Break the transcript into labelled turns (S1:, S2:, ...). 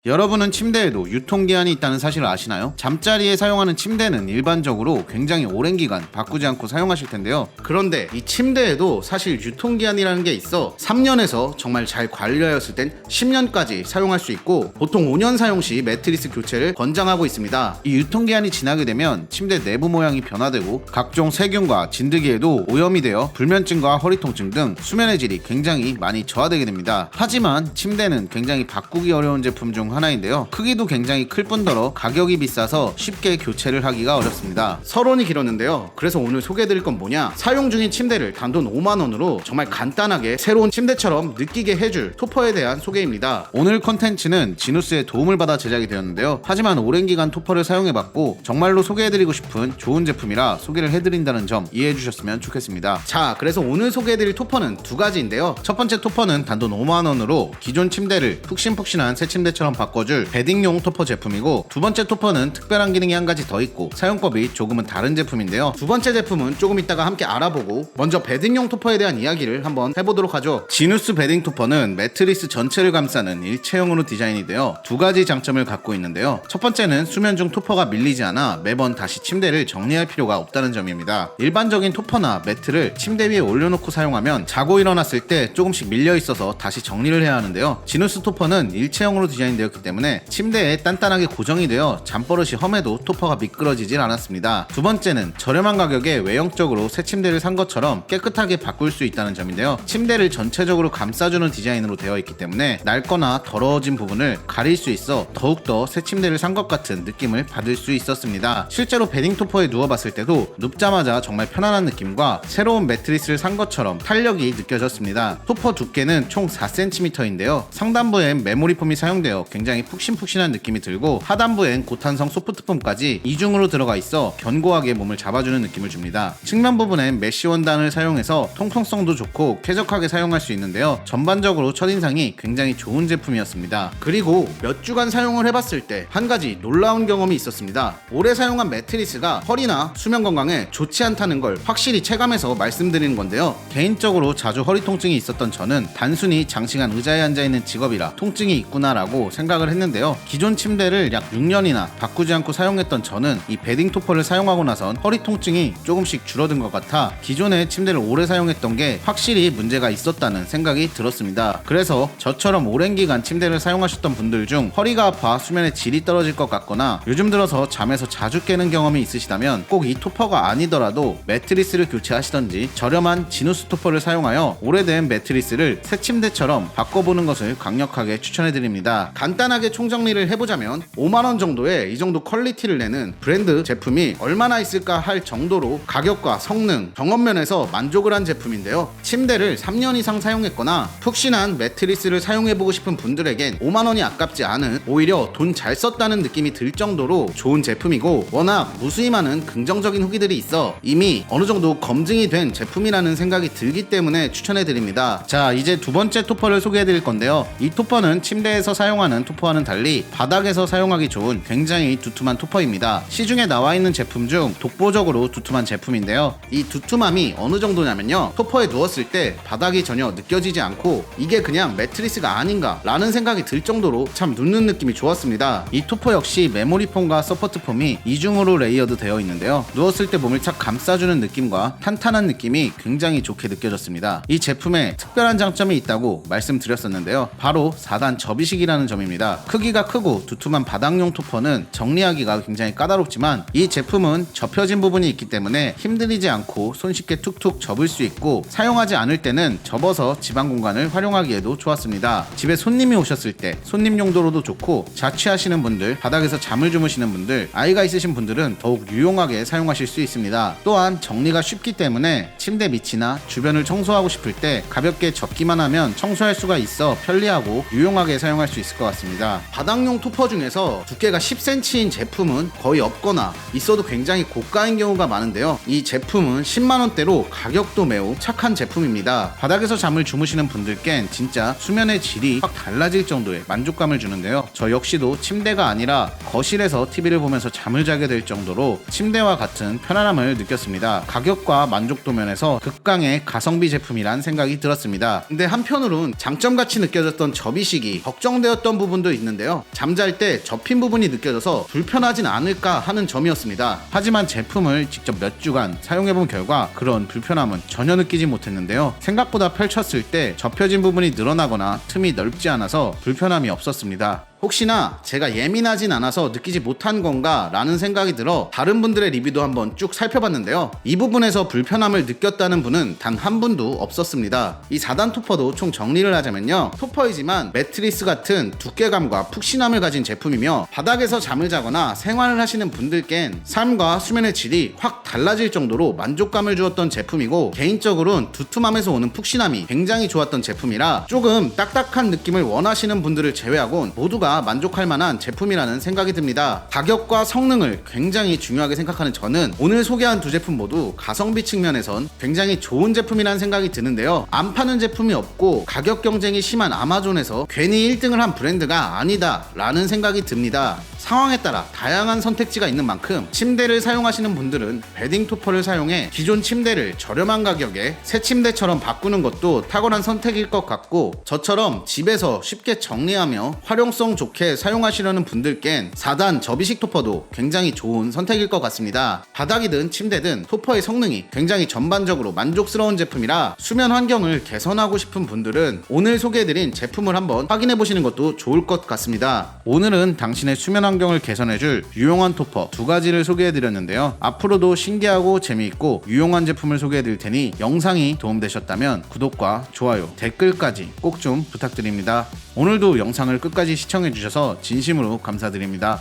S1: 여러분은 침대에도 유통기한이 있다는 사실을 아시나요? 잠자리에 사용하는 침대는 일반적으로 굉장히 오랜 기간 바꾸지 않고 사용하실 텐데요. 그런데 이 침대에도 사실 유통기한이라는 게 있어 3년에서 정말 잘 관리하였을 땐 10년까지 사용할 수 있고, 보통 5년 사용 시 매트리스 교체를 권장하고 있습니다. 이 유통기한이 지나게 되면 침대 내부 모양이 변화되고 각종 세균과 진드기에도 오염이 되어 불면증과 허리 통증 등 수면의 질이 굉장히 많이 저하되게 됩니다. 하지만 침대는 굉장히 바꾸기 어려운 제품 중 하나인데요. 크기도 굉장히 클 뿐더러 가격이 비싸서 쉽게 교체를 하기가 어렵습니다. 서론이 길었는데요. 그래서 오늘 소개해드릴 건 뭐냐, 사용 중인 침대를 단돈 5만원으로 정말 간단하게 새로운 침대처럼 느끼게 해줄 토퍼에 대한 소개입니다. 오늘 컨텐츠는 지누스의 도움을 받아 제작이 되었는데요. 하지만 오랜 기간 토퍼를 사용해봤고 정말로 소개해드리고 싶은 좋은 제품이라 소개를 해드린다는 점 이해해주셨으면 좋겠습니다. 자, 그래서 오늘 소개해드릴 토퍼는 두 가지인데요. 첫 번째 토퍼는 단돈 5만원으로 기존 침대를 푹신푹신한 새 침대처럼 바꿔줄 베딩용 토퍼 제품이고, 두 번째 토퍼는 특별한 기능이 한 가지 더 있고 사용법이 조금은 다른 제품인데요. 두 번째 제품은 조금 이따가 함께 알아보고, 먼저 베딩용 토퍼에 대한 이야기를 한번 해보도록 하죠. 지누스 베딩 토퍼는 매트리스 전체를 감싸는 일체형으로 디자인이 되어 두 가지 장점을 갖고 있는데요. 첫 번째는 수면 중 토퍼가 밀리지 않아 매번 다시 침대를 정리할 필요가 없다는 점입니다. 일반적인 토퍼나 매트를 침대 위에 올려놓고 사용하면 자고 일어났을 때 조금씩 밀려 있어서 다시 정리를 해야 하는데요. 지누스 토퍼는 일체형으로 디자인되었기 때문에 침대에 단단하게 고정이 되어 잠버릇이 험해도 토퍼가 미끄러지질 않았습니다. 두 번째는 저렴한 가격에 외형적으로 새 침대를 산 것처럼 깨끗하게 바꿀 수 있다는 점인데요. 침대를 전체적으로 감싸주는 디자인으로 되어 있기 때문에 낡거나 더러워진 부분을 가릴 수 있어 더욱더 새 침대를 산 것 같은 느낌을 받을 수 있었습니다. 실제로 베딩 토퍼에 누워봤을 때도 눕자마자 정말 편안한 느낌과 새로운 매트리스를 산 것처럼 탄력이 느껴졌습니다. 토퍼 두께는 총 4cm인데요. 상단부엔 메모리폼이 사용되어 굉장히 푹신푹신한 느낌이 들고, 하단부엔 고탄성 소프트폼까지 이중으로 들어가 있어 견고하게 몸을 잡아주는 느낌을 줍니다. 측면 부분엔 메쉬 원단을 사용해서 통풍성도 좋고 쾌적하게 사용할 수 있는데요. 전반적으로 첫인상이 굉장히 좋은 제품이었습니다. 그리고 몇 주간 사용을 해봤을 때 한 가지 놀라운 경험이 있었습니다. 오래 사용한 매트리스가 허리나 수면 건강에 좋지 않다는 걸 확실히 체감해서 말씀드리는 건데요. 개인적으로 자주 허리 통증이 있었던 저는 단순히 장시간 의자에 앉아있는 직업이라 통증이 있구나라고 생각을 했는데요. 기존 침대를 약 6년이나 바꾸지 않고 사용했던 저는 이 베딩 토퍼를 사용하고 나선 허리 통증이 조금씩 줄어든 것 같아 기존의 침대를 오래 사용했던 게 확실히 문제가 있었다는 생각이 들었습니다. 그래서 저처럼 오랜 기간 침대를 사용하셨던 분들 중 허리가 아파 수면의 질이 떨어질 것 같거나 요즘 들어서 잠에서 자주 깨는 경험이 있으시다면 꼭 이 토퍼가 아니더라도 매트리스를 교체하시던지 저렴한 지누스 토퍼를 사용하여 오래된 매트리스를 새 침대처럼 바꿔보는 것을 강력하게 추천해드립니다. 간단하게 총정리를 해보자면 5만원 정도의 이 정도 퀄리티를 내는 브랜드 제품이 얼마나 있을까 할 정도로 가격과 성능, 경험면에서 만족을 한 제품인데요. 침대를 3년 이상 사용했거나 푹신한 매트리스를 사용해보고 싶은 분들에겐 5만원이 아깝지 않은, 오히려 돈 잘 썼다는 느낌이 들 정도로 좋은 제품이고, 워낙 무수히 많은 긍정적인 후기들이 있어 이미 어느 정도 검증이 된 제품이라는 생각이 들기 때문에 추천해드립니다. 자, 이제 두 번째 토퍼를 소개해드릴 건데요. 이 토퍼는 침대에서 사용하는 토퍼와는 달리 바닥에서 사용하기 좋은 굉장히 두툼한 토퍼입니다. 시중에 나와있는 제품 중 독보적으로 두툼한 제품인데요. 이 두툼함이 어느 정도냐면요, 토퍼에 누웠을 때 바닥이 전혀 느껴지지 않고 이게 그냥 매트리스가 아닌가 라는 생각이 들 정도로 참 눕는 느낌이 좋았습니다. 이 토퍼 역시 메모리폼과 서포트폼이 이중으로 레이어드 되어 있는데요. 누웠을 때 몸을 착 감싸주는 느낌과 탄탄한 느낌이 굉장히 좋게 느껴졌습니다. 이 제품에 특별한 장점이 있다고 말씀드렸었는데요. 바로 4단 접이식이라는 점입니다. 크기가 크고 두툼한 바닥용 토퍼는 정리하기가 굉장히 까다롭지만 이 제품은 접혀진 부분이 있기 때문에 힘들이지 않고 손쉽게 툭툭 접을 수 있고, 사용하지 않을 때는 접어서 지방 공간을 활용하기에도 좋았습니다. 집에 손님이 오셨을 때 손님 용도로도 좋고, 자취하시는 분들, 바닥에서 잠을 주무시는 분들, 아이가 있으신 분들은 더욱 유용하게 사용하실 수 있습니다. 또한 정리가 쉽기 때문에 침대 밑이나 주변을 청소하고 싶을 때 가볍게 접기만 하면 청소할 수가 있어 편리하고 유용하게 사용할 수 있을 것 같습니다. 바닥용 토퍼 중에서 두께가 10cm인 제품은 거의 없거나 있어도 굉장히 고가인 경우가 많은데요. 이 제품은 10만원대로 가격도 매우 착한 제품입니다. 바닥에서 잠을 주무시는 분들께는 진짜 수면의 질이 확 달라질 정도의 만족감을 주는데요. 저 역시도 침대가 아니라 거실에서 TV를 보면서 잠을 자게 될 정도로 침대와 같은 편안함을 느꼈습니다. 가격과 만족도 면에서 극강의 가성비 제품이란 생각이 들었습니다. 근데 한편으론 장점같이 느껴졌던 접이식이 걱정되었던 부분이 부분도 있는데요. 잠잘 때 접힌 부분이 느껴져서 불편하진 않을까 하는 점이었습니다. 하지만 제품을 직접 몇 주간 사용해본 결과 그런 불편함은 전혀 느끼지 못했는데요. 생각보다 펼쳤을 때 접혀진 부분이 늘어나거나 틈이 넓지 않아서 불편함이 없었습니다. 혹시나 제가 예민하진 않아서 느끼지 못한 건가 라는 생각이 들어 다른 분들의 리뷰도 한번 쭉 살펴봤는데요. 이 부분에서 불편함을 느꼈다는 분은 단 한 분도 없었습니다. 이 4단 토퍼도 총 정리를 하자면요, 토퍼이지만 매트리스 같은 두께감과 푹신함을 가진 제품이며 바닥에서 잠을 자거나 생활을 하시는 분들께는 삶과 수면의 질이 확 달라질 정도로 만족감을 주었던 제품이고, 개인적으로는 두툼함에서 오는 푹신함이 굉장히 좋았던 제품이라 조금 딱딱한 느낌을 원하시는 분들을 제외하곤 모두가 만족할 만한 제품이라는 생각이 듭니다. 가격과 성능을 굉장히 중요하게 생각하는 저는 오늘 소개한 두 제품 모두 가성비 측면에선 굉장히 좋은 제품이라는 생각이 드는데요. 안 파는 제품이 없고 가격 경쟁이 심한 아마존에서 괜히 1등을 한 브랜드가 아니다 라는 생각이 듭니다. 상황에 따라 다양한 선택지가 있는 만큼 침대를 사용하시는 분들은 베딩 토퍼를 사용해 기존 침대를 저렴한 가격에 새 침대처럼 바꾸는 것도 탁월한 선택일 것 같고, 저처럼 집에서 쉽게 정리하며 활용성 좋게 사용하시려는 분들께는 4단 접이식 토퍼도 굉장히 좋은 선택일 것 같습니다. 바닥이든 침대든 토퍼의 성능이 굉장히 전반적으로 만족스러운 제품이라 수면 환경을 개선하고 싶은 분들은 오늘 소개해드린 제품을 한번 확인해보시는 것도 좋을 것 같습니다. 오늘은 당신의 수면 환경을 개선해줄 유용한 토퍼 두 가지를 소개해드렸는데요. 앞으로도 신기하고 재미있고 유용한 제품을 소개해드릴 테니 영상이 도움되셨다면 구독과 좋아요, 댓글까지 꼭 좀 부탁드립니다. 오늘도 영상을 끝까지 시청해주셔서 진심으로 감사드립니다.